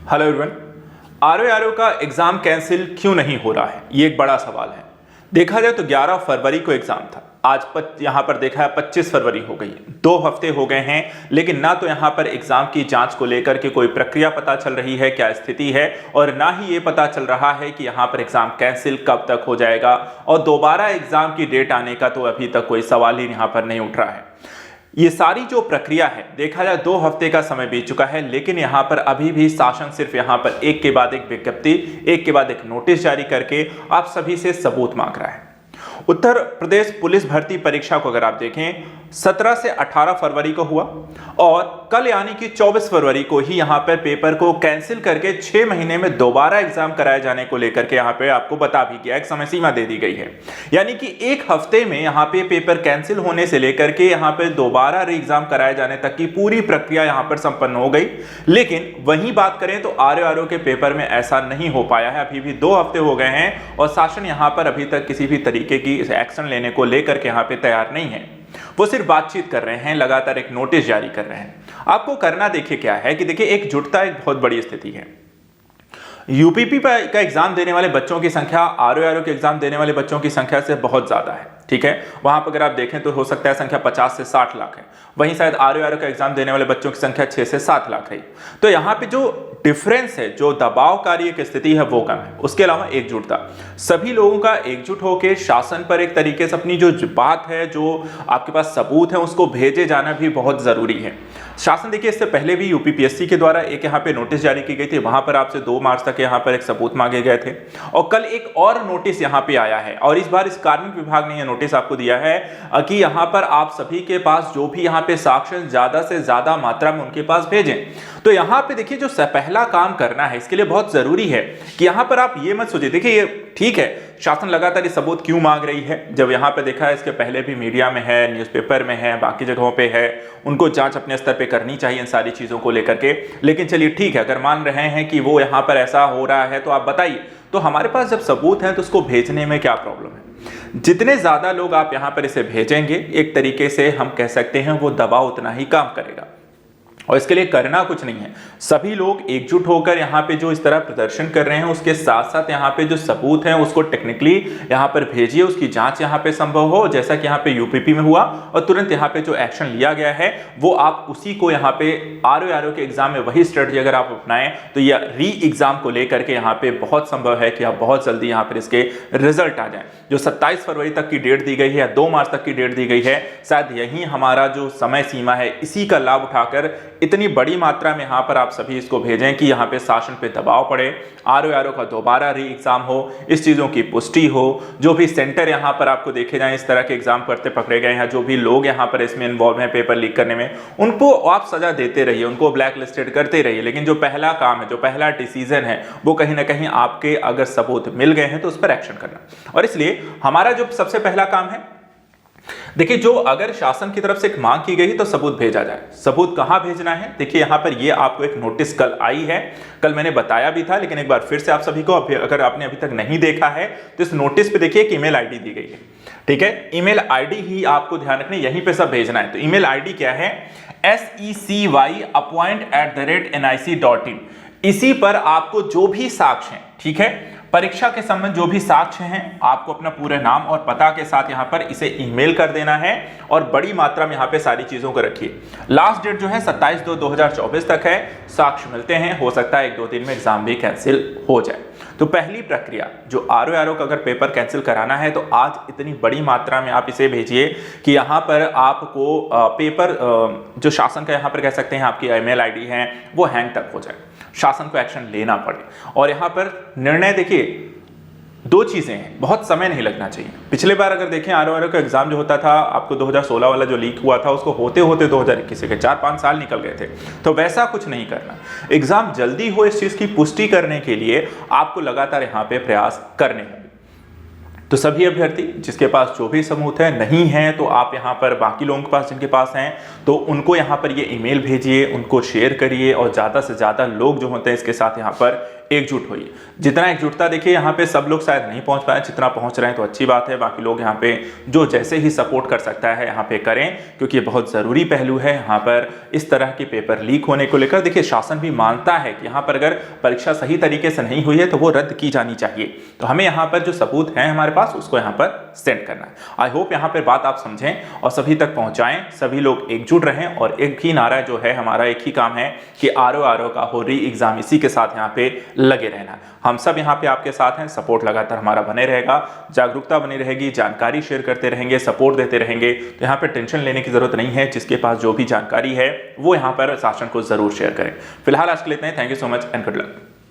Hello everyone. RO का exam cancel क्यों नहीं हो रहा है, ये एक बड़ा सवाल है। देखा जाए तो 11 फरवरी को एग्जाम था। आज यहाँ पर देखा है 25 फरवरी हो गई, 2 हफ्ते हो गए हैं, लेकिन ना तो यहाँ पर एग्जाम की जांच को लेकर के कोई प्रक्रिया पता चल रही है, क्या स्थिति है, और ना ही ये पता चल रहा है कि यहाँ पर एग्जाम कैंसिल कब तक हो जाएगा। और दोबारा एग्जाम की डेट आने का तो अभी तक कोई सवाल ही यहाँ पर नहीं उठ रहा है। ये सारी जो प्रक्रिया है, देखा जाए 2 हफ्ते का समय बीत चुका है, लेकिन यहाँ पर अभी भी शासन सिर्फ यहाँ पर एक के बाद एक विज्ञप्ति, एक के बाद एक नोटिस जारी करके आप सभी से सबूत मांग रहा है। उत्तर प्रदेश पुलिस भर्ती परीक्षा को अगर आप देखें 17 से 18 फरवरी को हुआ और कल यानी कि 24 फरवरी को ही यहाँ पर पेपर को कैंसिल करके 6 महीने में दोबारा एग्जाम कराए जाने को लेकर के यहाँ पे आपको बता भी गया, एक समय सीमा दे दी गई है। यानी कि 1 हफ्ते में यहाँ पे पेपर कैंसिल होने से लेकर के यहाँ पे दोबारा री एग्जाम कराए जाने तक की पूरी प्रक्रिया यहाँ पर संपन्न हो गई। लेकिन वहीं बात करें तो आरओ के पेपर में ऐसा नहीं हो पाया है। अभी भी 2 हफ्ते हो गए हैं और शासन यहाँ पर अभी तक किसी भी तरीके की एक्शन लेने को लेकर के यहाँ पे तैयार नहीं है। वो सिर्फ बातचीत कर रहे हैं, लगातार एक नोटिस जारी कर रहे हैं। आपको करना देखिए क्या है कि देखिए एकजुटता एक बहुत बड़ी स्थिति है। यूपीपी का एग्जाम देने वाले बच्चों की संख्या आरओ के एग्जाम देने वाले बच्चों की संख्या से बहुत ज्यादा है, ठीक है। वहां पर अगर आप देखें तो हो सकता है संख्या 50 से 60 लाख है। वहीं शायद आरओ का एग्जाम देने वाले बच्चों की संख्या 6 से 7 लाख है। तो यहाँ पे जो डिफरेंस है, जो दबावकारी एक स्थिति है, वो कम है। उसके अलावा एकजुटता, सभी लोगों का एकजुट होकर शासन पर एक तरीके से अपनी जो बात है, जो आपके पास सबूत है, उसको भेजे जाना भी बहुत जरूरी है। शासन देखिए इससे पहले भी यूपीपीएससी के द्वारा एक यहाँ पे नोटिस जारी की गई थी, वहां पर आपसे 2 मार्च तक यहाँ पर एक सबूत मांगे गए थे और कल एक और नोटिस यहाँ पे आया है। और इस बार इस कार्मिक विभाग ने यह नोटिस आपको दिया है कि यहाँ पर आप सभी के पास जो भी यहाँ पे साक्ष्य ज्यादा से ज्यादा मात्रा में उनके पास भेजें। तो यहाँ पे देखिए जो पहला काम करना है, इसके लिए बहुत जरूरी है कि यहाँ पर आप ये मत सोचिए, देखिए ये ठीक है शासन लगातार ये सबूत क्यों मांग रही है, जब यहाँ पे देखा है इसके पहले भी मीडिया में है, न्यूज़पेपर में है, बाकी जगहों पे है, उनको जांच अपने स्तर पे करनी चाहिए इन सारी चीजों को लेकर के। लेकिन चलिए ठीक है, अगर मान रहे हैं कि वो यहाँ पर ऐसा हो रहा है तो आप बताइए, तो हमारे पास जब सबूत है तो उसको भेजने में क्या प्रॉब्लम है। जितने ज्यादा लोग आप यहाँ पर इसे भेजेंगे, एक तरीके से हम कह सकते हैं वो दबाव उतना ही काम करेगा। और इसके लिए करना कुछ नहीं है, सभी लोग एकजुट होकर यहाँ पे जो इस तरह प्रदर्शन कर रहे हैं, उसके साथ साथ यहाँ पे जो सबूत है उसको टेक्निकली यहाँ पर भेजिए, उसकी जांच यहाँ पे संभव हो, जैसा कि यहाँ पे यूपीपी में हुआ। और तुरंत यहाँ पे जो एक्शन लिया गया है वो आप उसी को यहाँ पे आरओ के एग्जाम में वही स्ट्रेटजी अगर आप अपनाएं तो यह री एग्जाम को लेकर के यहाँ पे बहुत संभव है कि आप बहुत जल्दी यहाँ पर इसके रिजल्ट आ जाए। जो 27 फरवरी तक की डेट दी गई है या 2 मार्च तक की डेट दी गई है, शायद यही हमारा जो समय सीमा है, इसी का लाभ उठाकर इतनी बड़ी मात्रा में यहाँ पर आप सभी इसको भेजें कि यहाँ पे शासन पे दबाव पड़े, आरओ का दोबारा री एग्जाम हो, इस चीजों की पुष्टि हो। जो भी सेंटर यहाँ पर आपको देखे जाएं इस तरह के एग्जाम करते पकड़े गए हैं, जो भी लोग यहाँ पर इसमें इन्वॉल्व हैं पेपर लीक करने में, उनको आप सजा देते रहिए, उनको ब्लैक लिस्टेड करते रहिए। लेकिन जो पहला काम है, जो पहला डिसीजन है, वो कहीं ना कहीं आपके अगर सबूत मिल गए हैं तो उस पर एक्शन करना। और इसलिए हमारा जो सबसे पहला काम है, देखिए जो अगर शासन की तरफ से एक मांग की गई तो सबूत भेजा जाए। सबूत कहां भेजना है, देखिए यहां पर ये आपको एक नोटिस कल आई है, कल मैंने बताया भी था, लेकिन एक बार फिर से आप सभी को, अगर आपने अभी तक नहीं देखा है तो इस नोटिस पे देखिए एक ईमेल आईडी दी गई है, ठीक है। ईमेल आईडी ही आपको ध्यान रखना, यहीं पे सब भेजना है। तो ईमेल आईडी क्या है, secy@nic.in। इसी पर आपको जो भी साक्ष्य हैं, ठीक है, परीक्षा के संबंध जो भी साक्ष्य हैं, आपको अपना पूरे नाम और पता के साथ यहां पर इसे ईमेल कर देना है और बड़ी मात्रा में यहां पे सारी चीजों को रखिए। लास्ट डेट जो है 27/2/2024 तक है। साक्ष्य मिलते हैं, हो सकता है 1-2 दिन में एग्जाम भी कैंसिल हो जाए। तो पहली प्रक्रिया जो आरओ का अगर पेपर कैंसिल कराना है तो आज इतनी बड़ी मात्रा में आप इसे भेजिए कि यहाँ पर आपको पेपर जो शासन का यहाँ पर कह सकते हैं आपकी ईमेल आईडी है वो हैंग तक हो जाए, शासन को एक्शन लेना पड़े। और यहाँ पर निर्णय देखिए 2 चीजें हैं, बहुत समय नहीं लगना चाहिए। पिछले बार अगर देखें आरओ का एग्जाम जो होता था, आपको 2016 वाला जो लीक हुआ था, उसको होते होते 2021 के 4-5 साल निकल गए थे। तो वैसा कुछ नहीं करना, एग्जाम जल्दी हो इस चीज की पुष्टि करने के लिए आपको लगातार यहाँ पे प्रयास करने हैं। तो सभी अभ्यर्थी जिसके पास जो भी सबूत है, नहीं है तो आप यहाँ पर बाकी लोगों के पास जिनके पास हैं तो उनको यहाँ पर ये ईमेल भेजिए, उनको शेयर करिए और ज़्यादा से ज़्यादा लोग जो होते हैं इसके साथ यहाँ पर एकजुट होइए। जितना एकजुटता देखिए यहाँ पे सब लोग शायद नहीं पहुंच पाए, जितना पहुंच रहे हैं तो अच्छी बात है। बाकी लोग यहाँ पे जो जैसे ही सपोर्ट कर सकता है यहाँ पे करें, क्योंकि ये बहुत ज़रूरी पहलू है। यहाँ पर इस तरह के पेपर लीक होने को लेकर देखिए शासन भी मानता है कि यहाँ पर अगर परीक्षा सही तरीके से नहीं हुई है तो वो रद्द की जानी चाहिए। तो हमें यहाँ पर जो सबूत है हमारे पास उसको यहाँ पर सेंड करना है। आई होप यहाँ पर बात आप समझें और सभी तक पहुँचाएँ, सभी लोग एकजुट रहें। और एक ही नारा जो है हमारा, एक ही काम है कि आरओ का हो री एग्जाम, इसी के साथ यहाँ पे लगे रहना। हम सब यहाँ पे आपके साथ हैं, सपोर्ट लगातार हमारा बने रहेगा, जागरूकता बनी रहेगी, जानकारी शेयर करते रहेंगे, सपोर्ट देते रहेंगे। तो यहाँ पे टेंशन लेने की जरूरत नहीं है। जिसके पास जो भी जानकारी है वो यहाँ पर शासन को जरूर शेयर करें। फिलहाल आज के लिए इतना ही। Thank you so much and good luck.